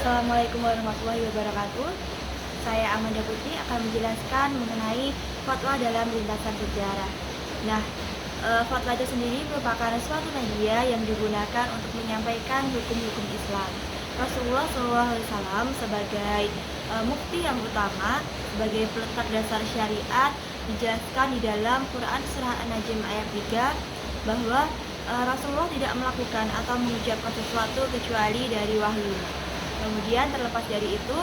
Assalamualaikum warahmatullahi wabarakatuh. Saya Amanda Putri akan menjelaskan mengenai fatwa dalam lintasan sejarah. Nah, fatwa itu sendiri merupakan suatu media yang digunakan untuk menyampaikan hukum-hukum Islam. Rasulullah SAW sebagai mufti yang utama, sebagai peletak dasar syariat, dijelaskan di dalam Quran Surah An-Najm ayat 3 bahwa Rasulullah tidak melakukan atau mengucapkan sesuatu kecuali dari wahyu. Kemudian terlepas dari itu,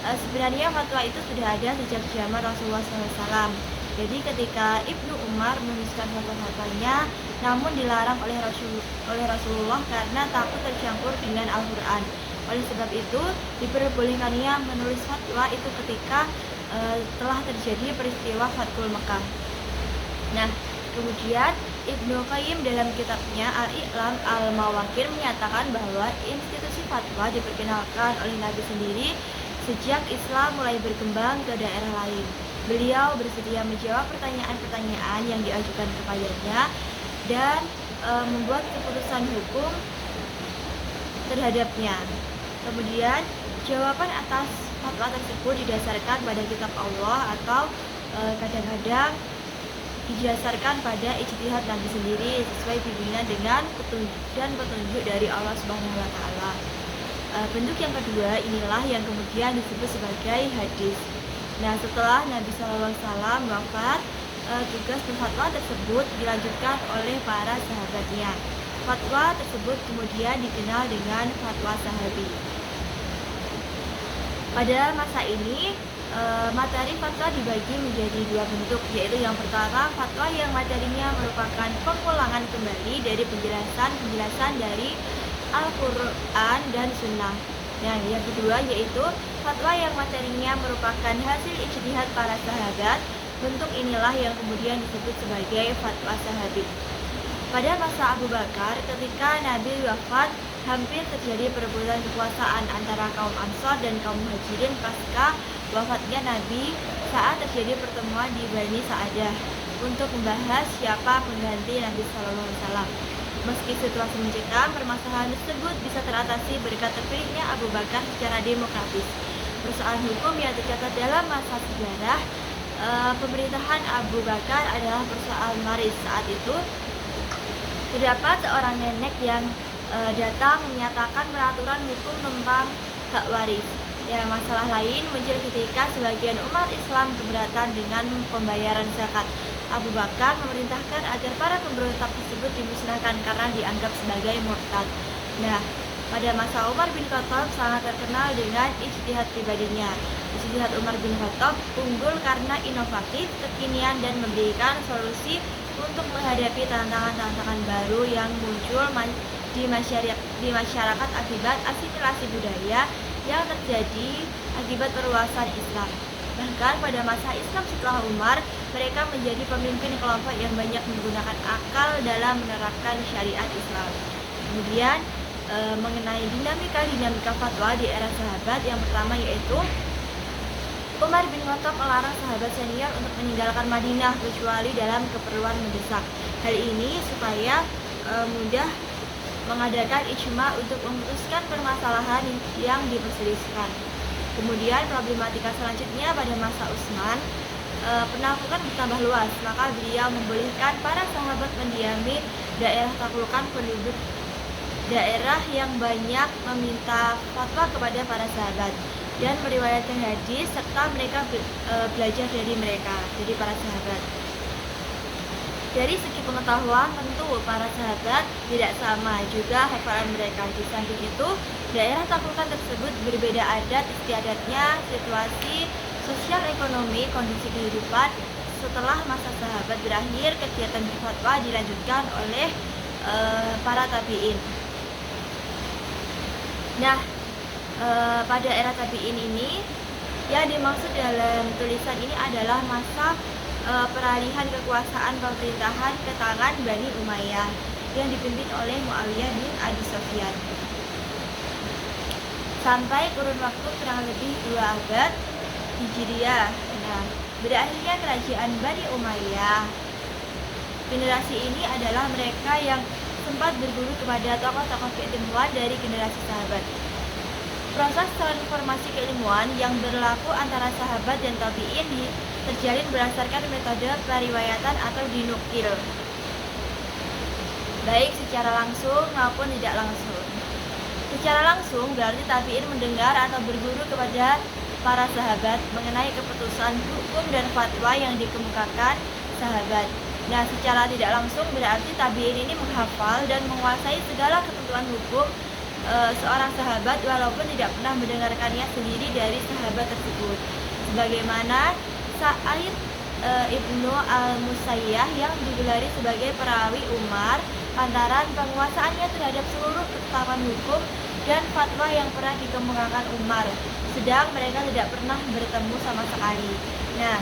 sebenarnya fatwa itu sudah ada sejak zaman Rasulullah SAW. Jadi ketika Ibnu Umar menuliskan fatwa-fatwanya, namun dilarang oleh Rasulullah karena takut tercampur dengan Al-Quran. Oleh sebab itu, diperbolehkannya menulis fatwa itu ketika telah terjadi peristiwa Fathul Mekah. Nah, kemudian Ibnu Qayyim dalam kitabnya Al-I'lam Al-Mawaqir menyatakan bahwa institusi fatwa diperkenalkan oleh Nabi sendiri sejak Islam mulai berkembang ke daerah lain. Beliau bersedia menjawab pertanyaan-pertanyaan yang diajukan kepadanya dan membuat keputusan hukum terhadapnya. Kemudian jawaban atas fatwa tersebut didasarkan pada kitab Allah atau kadang-kadang didasarkan pada ijtihad Nabi sendiri sesuai bimbingan dengan petunjuk dari Allah Subhanahu wa taala. Bentuk yang kedua inilah yang kemudian disebut sebagai hadis. Nah, setelah Nabi SAW wafat, tugas berfatwa tersebut dilanjutkan oleh para sahabatnya. Fatwa tersebut kemudian dikenal dengan fatwa sahabi. Pada masa ini, materi fatwa dibagi menjadi dua bentuk, yaitu yang pertama fatwa yang materinya merupakan pengulangan kembali dari penjelasan dari Al-Quran dan Sunnah. Nah, yang kedua yaitu fatwa yang materinya merupakan hasil ijtihad para sahabat. Bentuk inilah yang kemudian disebut sebagai fatwa sahabi. Pada masa Abu Bakar, ketika Nabi wafat, hampir terjadi perebutan kekuasaan antara kaum Ansor dan kaum Muhajirin pasca wafatnya Nabi saat terjadi pertemuan di Bani Sa'adah untuk membahas siapa pengganti Nabi SAW. Meski situasi mencekam, permasalahan tersebut bisa teratasi berkat terpilihnya Abu Bakar secara demokratis. Persoalan hukum yang tercatat dalam masa sejarah pemerintahan Abu Bakar adalah persoalan waris. Saat itu terdapat seorang nenek yang datang menyatakan peraturan hukum tentang hak waris. Ya, masalah lain muncul ketika sebagian umat Islam keberatan dengan pembayaran zakat. Abu Bakar memerintahkan agar para pemberontak tersebut dimusnahkan karena dianggap sebagai murtad. Nah, pada masa Umar bin Khattab sangat terkenal dengan ijtihad pribadinya. Ijtihad Umar bin Khattab unggul karena inovatif, kekinian dan memberikan solusi untuk menghadapi tantangan-tantangan baru yang muncul di masyarakat akibat asimilasi budaya yang terjadi akibat perluasan Islam. Bahkan pada masa Islam setelah Umar, mereka menjadi pemimpin kelompok yang banyak menggunakan akal dalam menerapkan syariat Islam. Kemudian mengenai dinamika fatwa di era sahabat, yang pertama yaitu Umar bin Khattab melarang sahabat senior untuk meninggalkan Madinah kecuali dalam keperluan mendesak. Hal ini supaya mudah mengadakan ijma untuk memutuskan permasalahan yang diperselisihkan. Kemudian problematika selanjutnya pada masa Utsman, penaklukan bertambah luas, maka beliau membolehkan para sahabat mendiami daerah taklukan penduduk daerah yang banyak meminta fatwa kepada para sahabat dan meriwayatkan hadis serta mereka belajar dari mereka, jadi para sahabat. Dari segi pengetahuan tentu para sahabat tidak sama juga hafalan mereka. Di samping itu, daerah taklukan tersebut berbeda adat istiadatnya, situasi sosial ekonomi, kondisi kehidupan. Setelah masa sahabat berakhir, kegiatan berfatwa dilanjutkan oleh para tabi'in. Nah, pada era tabi'in ini yang dimaksud dalam tulisan ini adalah masa peralihan kekuasaan pemerintahan ke tangan Bani Umayyah yang dipimpin oleh Muawiyah bin Abi Sufyan sampai kurun waktu kurang lebih 2 abad Hijriah. Nah, berakhirnya kerajaan Bani Umayyah. Generasi ini adalah mereka yang sempat berguru kepada tokoh-tokoh keilmuan dari generasi sahabat. Proses transformasi keilmuan yang berlaku antara sahabat dan tabi'in terjalin berdasarkan metode periwayatan atau dinukil, baik secara langsung maupun tidak langsung. Secara langsung berarti tabi'in mendengar atau berguru kepada para sahabat mengenai keputusan hukum dan fatwa yang dikemukakan sahabat. Nah, secara tidak langsung berarti tabi'in ini menghafal dan menguasai segala ketentuan hukum seorang sahabat walaupun tidak pernah mendengarkannya sendiri dari sahabat tersebut. Sebagaimana Sa'id Ibnu Al-Musayyah yang digelari sebagai perawi Umar lantaran penguasaannya terhadap seluruh ketetapan hukum dan fatwa yang pernah dikemukakan Umar, sedang mereka tidak pernah bertemu sama sekali. Nah,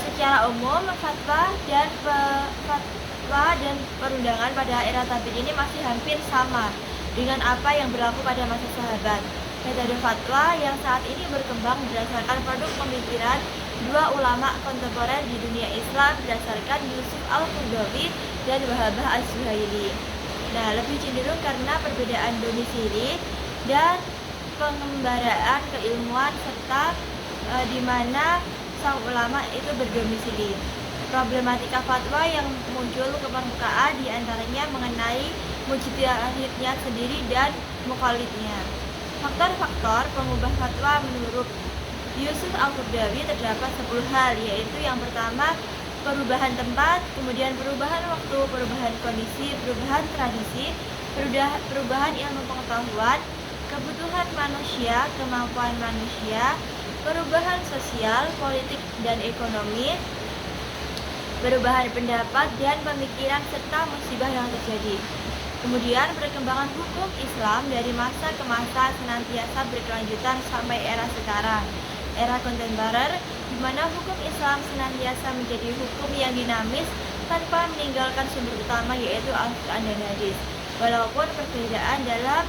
secara umum fatwa dan perundangan pada era tabi'in ini masih hampir sama dengan apa yang berlaku pada masa sahabat. Metode fatwa yang saat ini berkembang berdasarkan produk pemikiran dua ulama kontemporer di dunia Islam berdasarkan Yusuf Al-Qaradawi dan Wahabah Az-Zuhaili. Nah, lebih cenderung karena perbedaan domisili dan pengembaraan keilmuan serta di mana sang ulama itu berdomisili. Problematika fatwa yang muncul ke permukaan diantaranya mengenai mujtahidnya sendiri dan mukallidnya. Faktor-faktor pengubah fatwa menurut Yusuf Al-Qaradawi terdapat 10 hal, yaitu yang pertama perubahan tempat, kemudian perubahan waktu, perubahan kondisi, perubahan tradisi, perubahan ilmu pengetahuan, kebutuhan manusia, kemampuan manusia, perubahan sosial, politik dan ekonomi, perubahan pendapat dan pemikiran serta musibah yang terjadi. Kemudian perkembangan hukum Islam dari masa ke masa senantiasa berkelanjutan sampai era sekarang, era kontemporer, di mana hukum Islam senantiasa menjadi hukum yang dinamis tanpa meninggalkan sumber utama yaitu Al-Quran dan Hadis. Walaupun perbedaan dalam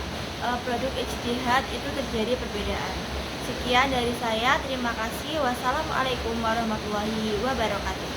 produk ijtihad itu terjadi perbedaan. Sekian dari saya, terima kasih. Wassalamualaikum warahmatullahi wabarakatuh.